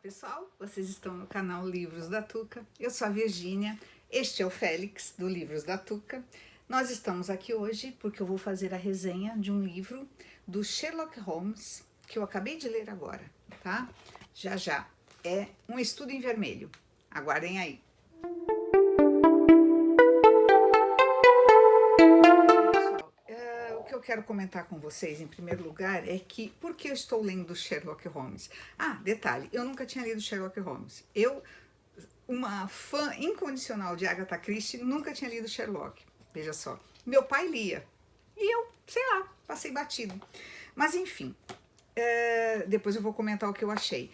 Pessoal, vocês estão no canal Livros da Tuca. Eu sou a Virgínia, este é o Félix do Livros da Tuca. Nós estamos aqui hoje porque eu vou fazer a resenha de um livro do Sherlock Holmes que eu acabei de ler agora, tá? Já já, é Um Estudo em Vermelho. Aguardem aí. O que eu quero comentar com vocês, em primeiro lugar, é que por que eu estou lendo Sherlock Holmes? Ah, detalhe, eu nunca tinha lido Sherlock Holmes. Eu, uma fã incondicional de Agatha Christie, nunca tinha lido Sherlock. Veja só, meu pai lia e eu, sei lá, passei batido. Mas enfim, depois eu vou comentar o que eu achei.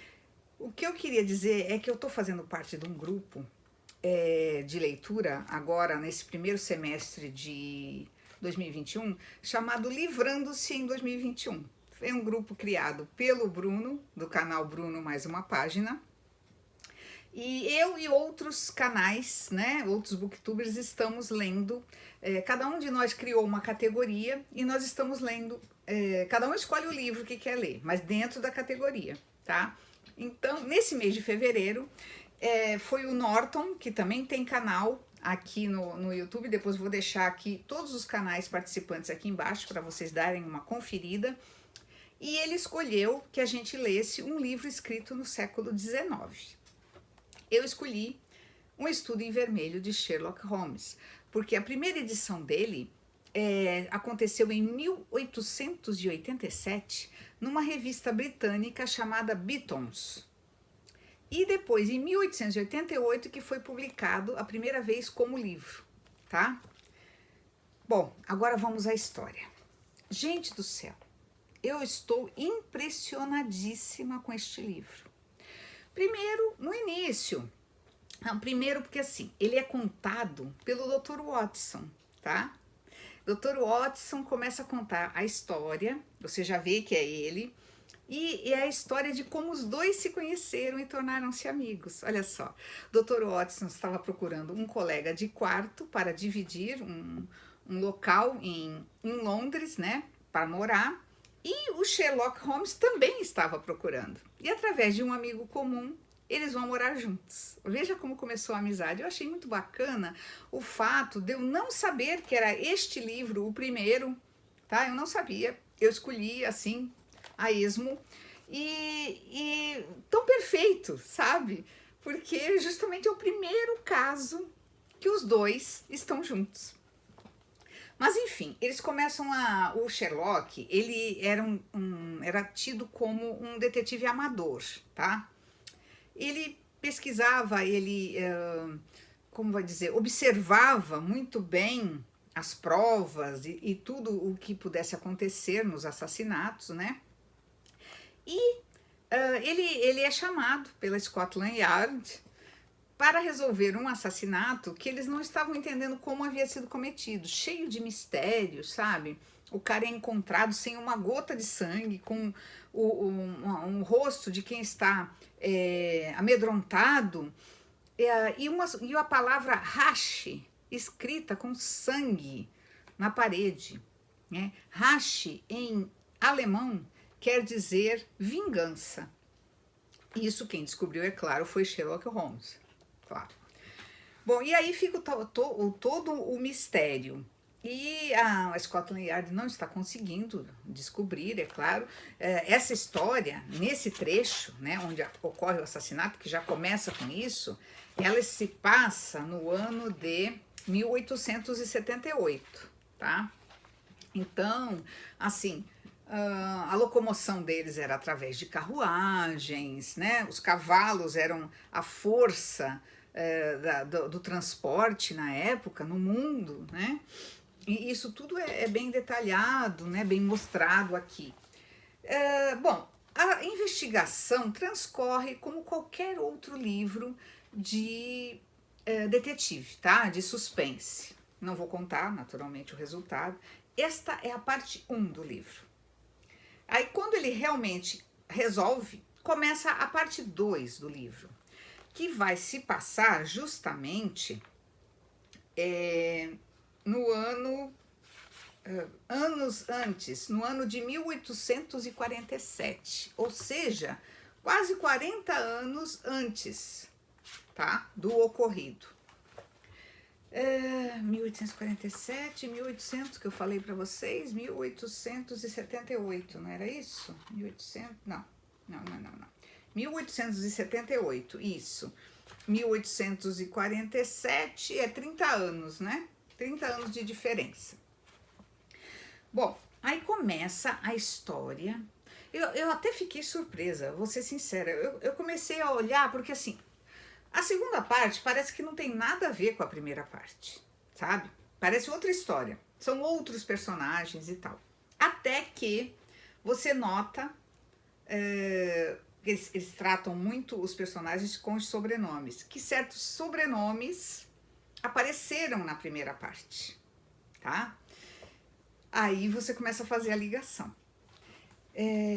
O que eu queria dizer é que eu estou fazendo parte de um grupo de leitura agora nesse primeiro semestre de 2021, chamado Livrando-se em 2021. É um grupo criado pelo Bruno, do canal Bruno Mais Uma Página, e eu e outros canais, né, outros booktubers, estamos lendo, cada um de nós criou uma categoria e nós estamos lendo, cada um escolhe o livro que quer ler, mas dentro da categoria, tá? Então, nesse mês de fevereiro, foi o Norton, que também tem canal aqui no YouTube, depois vou deixar aqui todos os canais participantes aqui embaixo para vocês darem uma conferida, e ele escolheu que a gente lesse um livro escrito no século XIX. Eu escolhi Um Estudo em Vermelho de Sherlock Holmes, porque a primeira edição dele aconteceu em 1887 numa revista britânica chamada Beatons. E depois, em 1888, que foi publicado a primeira vez como livro, tá? Bom, agora vamos à história. Gente do céu, eu estou impressionadíssima com este livro. Primeiro, no início. Primeiro porque, assim, ele é contado pelo Dr. Watson, tá? Dr. Watson começa a contar a história, você já vê que é ele, e é a história de como os dois se conheceram e tornaram-se amigos. Olha só, Dr. Watson estava procurando um colega de quarto para dividir um local em Londres, né, para morar, e o Sherlock Holmes também estava procurando. E através de um amigo comum, eles vão morar juntos. Veja como começou a amizade. Eu achei muito bacana o fato de eu não saber que era este livro o primeiro, tá? Eu não sabia, eu escolhi assim, a esmo, e tão perfeito, sabe? Porque justamente é o primeiro caso que os dois estão juntos. Mas enfim, eles começam o Sherlock, ele era tido como um detetive amador, tá? Ele pesquisava, ele, como vai dizer, observava muito bem as provas e tudo o que pudesse acontecer nos assassinatos, né? E ele é chamado pela Scotland Yard para resolver um assassinato que eles não estavam entendendo como havia sido cometido, cheio de mistérios, sabe? O cara é encontrado sem uma gota de sangue, com um rosto de quem está amedrontado, e a palavra Rache escrita com sangue na parede, né? Rache em alemão quer dizer vingança. Isso quem descobriu, é claro, foi Sherlock Holmes, claro. Bom, e aí fica todo o mistério. E a Scotland Yard não está conseguindo descobrir, é claro, essa história, nesse trecho, né, onde ocorre o assassinato, que já começa com isso, ela se passa no ano de 1878, tá? Então, assim, a locomoção deles era através de carruagens, né? Os cavalos eram a força do transporte na época, no mundo, né? E isso tudo é bem detalhado, né? Bem mostrado aqui. Bom, a investigação transcorre como qualquer outro livro de detetive, tá? De suspense. Não vou contar, naturalmente, o resultado. Esta é a parte 1 do livro. Aí, quando ele realmente resolve, começa a parte 2 do livro, que vai se passar justamente no anos antes, no ano de 1847, ou seja, quase 40 anos antes, tá, do ocorrido. 1847, 1800 que eu falei para vocês, 1878, não era isso? 1800, não. 1878, isso. 1847 é 30 anos, né? 30 anos de diferença. Bom, aí começa a história. Eu até fiquei surpresa, vou ser sincera. Eu comecei a olhar, porque assim, a segunda parte parece que não tem nada a ver com a primeira parte, sabe? Parece outra história, são outros personagens e tal. Até que você nota, eles tratam muito os personagens com os sobrenomes, que certos sobrenomes apareceram na primeira parte, tá? Aí você começa a fazer a ligação.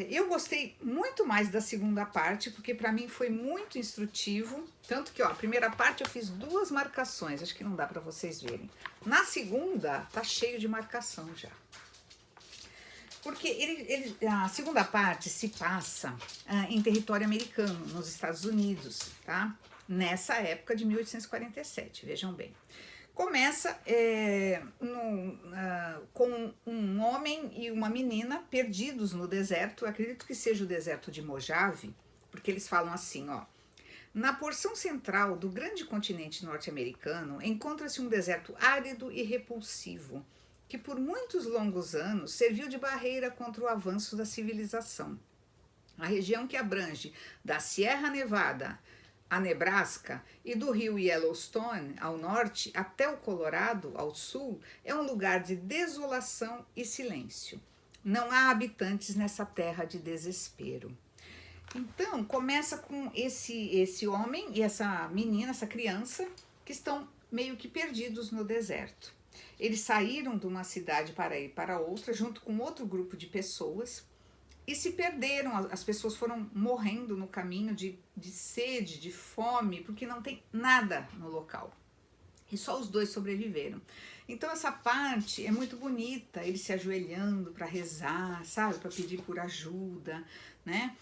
Eu gostei muito mais da segunda parte, porque para mim foi muito instrutivo, tanto que, ó, a primeira parte eu fiz 2 marcações, acho que não dá para vocês verem. Na segunda, tá cheio de marcação já. Porque a segunda parte se passa em território americano, nos Estados Unidos, tá? Nessa época de 1847, vejam bem. Começa com um homem e uma menina perdidos no deserto, acredito que seja o deserto de Mojave, porque eles falam assim, ó. Na porção central do grande continente norte-americano encontra-se um deserto árido e repulsivo, que por muitos longos anos serviu de barreira contra o avanço da civilização. A região que abrange da Sierra Nevada a Nebraska e do rio Yellowstone ao norte até o Colorado ao sul é um lugar de desolação e silêncio. Não há habitantes nessa terra de desespero. Então começa com esse homem e essa menina, essa criança, que estão meio que perdidos no deserto. Eles saíram de uma cidade para ir para outra junto com outro grupo de pessoas e se perderam, as pessoas foram morrendo no caminho de sede, de fome, porque não tem nada no local. E só os 2 sobreviveram. Então essa parte é muito bonita, eles se ajoelhando para rezar, sabe, para pedir por ajuda, né?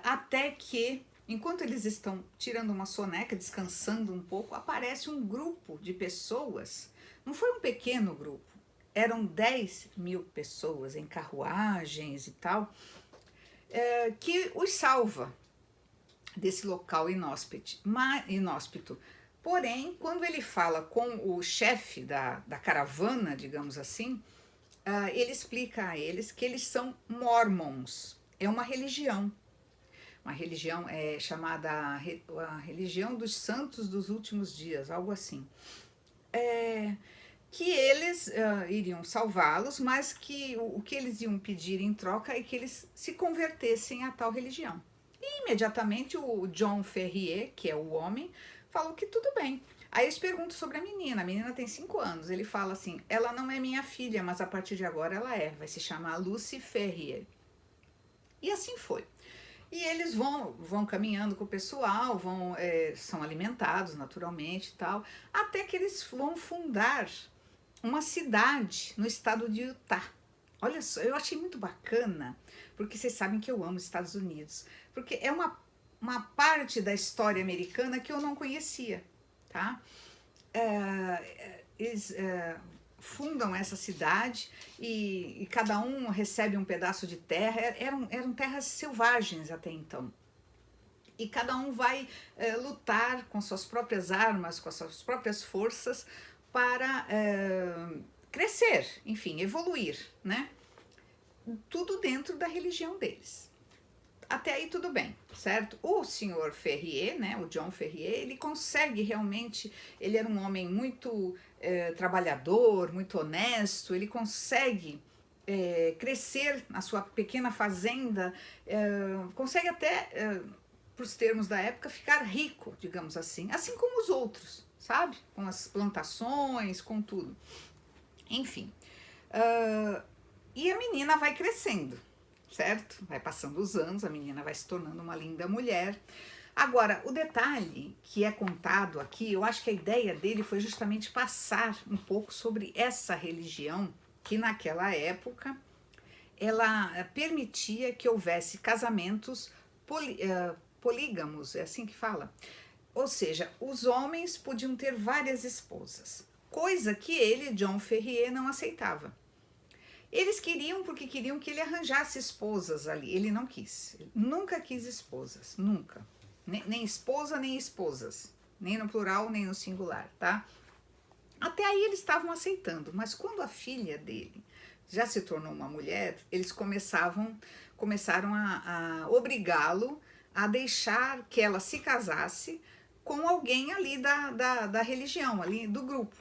Até que, enquanto eles estão tirando uma soneca, descansando um pouco, aparece um grupo de pessoas, não foi um pequeno grupo, eram 10.000 pessoas em carruagens e tal, que os salva desse local inóspito. Porém, quando ele fala com o chefe da caravana, digamos assim, ele explica a eles que eles são mormons, é uma religião chamada a religião dos santos dos últimos dias, algo assim. Que eles iriam salvá-los, mas que o que eles iam pedir em troca é que eles se convertessem a tal religião. E imediatamente o John Ferrier, que é o homem, falou que tudo bem. Aí eles perguntam sobre a menina tem 5 anos, ele fala assim, ela não é minha filha, mas a partir de agora ela vai se chamar Lucy Ferrier. E assim foi. E eles vão caminhando com o pessoal, são alimentados naturalmente e tal, até que eles vão fundar uma cidade no estado de Utah. Olha só, eu achei muito bacana, porque vocês sabem que eu amo os Estados Unidos, porque é uma parte da história americana que eu não conhecia, tá? Eles fundam essa cidade e cada um recebe um pedaço de terra, eram terras selvagens até então. E cada um vai lutar com suas próprias armas, com as suas próprias forças para crescer, enfim, evoluir, né? Tudo dentro da religião deles. Até aí tudo bem, certo? O senhor Ferrier, né, o John Ferrier, ele consegue realmente, ele era um homem muito trabalhador, muito honesto, ele consegue crescer na sua pequena fazenda, consegue até, para os termos da época, ficar rico, digamos assim como os outros, sabe? Com as plantações, com tudo. Enfim, e a menina vai crescendo, certo? Vai passando os anos, a menina vai se tornando uma linda mulher. Agora, o detalhe que é contado aqui, eu acho que a ideia dele foi justamente passar um pouco sobre essa religião que naquela época ela permitia que houvesse casamentos polígamos, é assim que fala? Ou seja, os homens podiam ter várias esposas, coisa que ele, John Ferrier, não aceitava. Eles queriam porque queriam que ele arranjasse esposas ali. Ele não quis. Ele nunca quis esposas. Nunca. Nem esposa, nem esposas. Nem no plural, nem no singular, tá? Até aí eles estavam aceitando. Mas quando a filha dele já se tornou uma mulher, eles começaram a obrigá-lo a deixar que ela se casasse com alguém ali da religião, ali do grupo.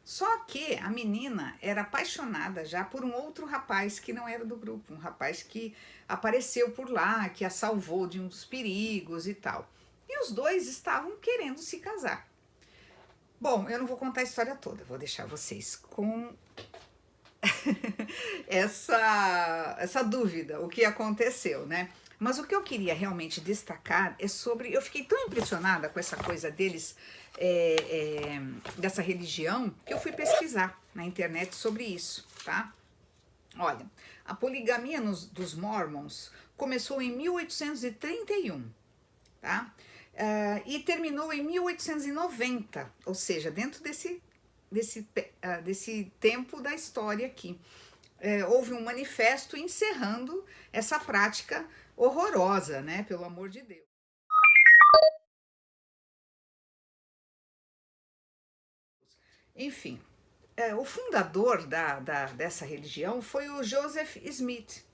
Só que a menina era apaixonada já por um outro rapaz que não era do grupo, um rapaz que apareceu por lá, que a salvou de uns perigos e tal. E os dois estavam querendo se casar. Bom, eu não vou contar a história toda, vou deixar vocês com essa dúvida, o que aconteceu, né? Mas o que eu queria realmente destacar é sobre... Eu fiquei tão impressionada com essa coisa deles, dessa religião, que eu fui pesquisar na internet sobre isso, tá? Olha, a poligamia dos Mormons começou em 1831, tá? E terminou em 1890, ou seja, dentro desse tempo da história aqui. Houve um manifesto encerrando essa prática horrorosa, né? Pelo amor de Deus. Enfim, o fundador dessa religião foi o Joseph Smith.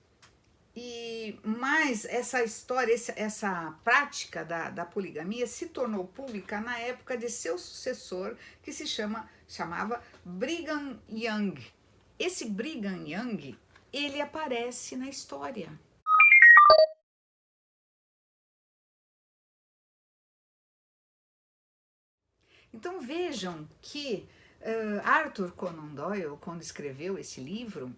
Mas essa história, essa prática da poligamia se tornou pública na época de seu sucessor, que chamava Brigham Young. Esse Brigham Young, ele aparece na história. Então vejam que Arthur Conan Doyle, quando escreveu esse livro,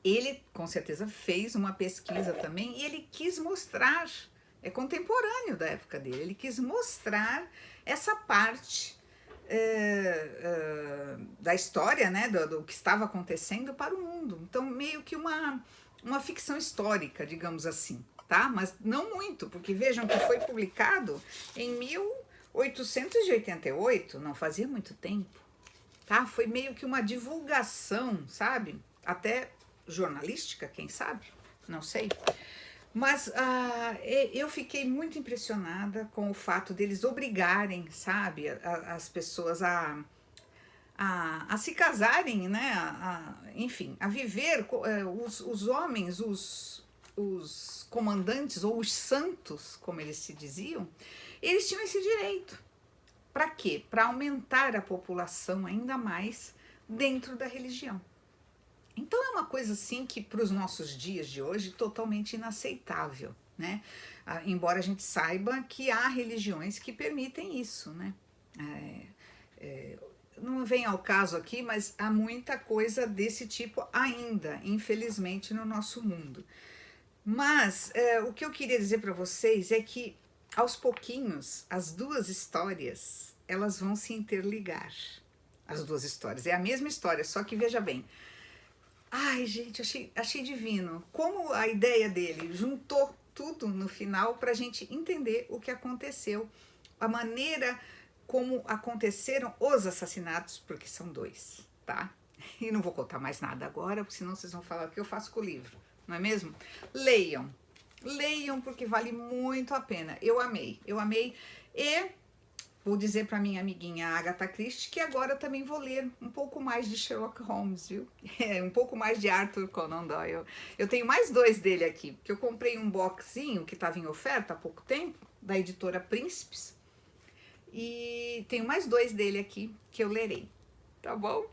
ele com certeza fez uma pesquisa também e ele quis mostrar, é contemporâneo da época dele, ele quis mostrar essa parte da história, né, do que estava acontecendo para o mundo. Então meio que uma ficção histórica, digamos assim, tá? Mas não muito, porque vejam que foi publicado em 1888, não fazia muito tempo, tá? Foi meio que uma divulgação, sabe? Até jornalística, quem sabe? Não sei. Mas eu fiquei muito impressionada com o fato deles obrigarem, sabe, as pessoas a se casarem, né? Enfim, a viver, os homens, os comandantes ou os santos, como eles se diziam, eles tinham esse direito. Para quê? Para aumentar a população ainda mais dentro da religião. Então é uma coisa assim que para os nossos dias de hoje totalmente inaceitável, né? Embora a gente saiba que há religiões que permitem isso, né? Não vem ao caso aqui, mas há muita coisa desse tipo ainda, infelizmente, no nosso mundo. Mas o que eu queria dizer para vocês é que aos pouquinhos as duas histórias elas vão se interligar. As duas histórias, é a mesma história, só que veja bem. Ai, gente, achei divino. Como a ideia dele juntou tudo no final para a gente entender o que aconteceu, a maneira como aconteceram os assassinatos, porque são dois, tá? E não vou contar mais nada agora, porque senão vocês vão falar o que eu faço com o livro, não é mesmo? Leiam, porque vale muito a pena. Eu amei. E vou dizer para minha amiguinha Agatha Christie que agora eu também vou ler um pouco mais de Sherlock Holmes, viu? Um pouco mais de Arthur Conan Doyle. Eu tenho mais dois dele aqui, porque eu comprei um boxinho que estava em oferta há pouco tempo, da editora Príncipes, e tenho mais dois dele aqui que eu lerei, tá bom?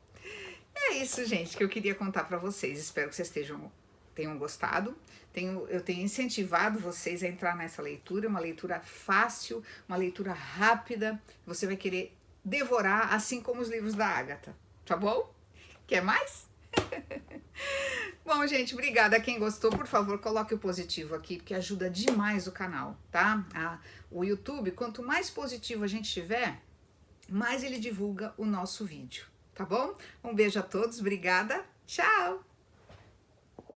É isso, gente, que eu queria contar para vocês. Espero que vocês tenham gostado. Eu tenho incentivado vocês a entrar nessa leitura, uma leitura fácil, uma leitura rápida. Você vai querer devorar, assim como os livros da Agatha, tá bom? Quer mais? Bom, gente, obrigada a quem gostou. Por favor, coloque o positivo aqui, porque ajuda demais o canal, tá? O YouTube, quanto mais positivo a gente tiver, mais ele divulga o nosso vídeo, tá bom? Um beijo a todos, obrigada, tchau!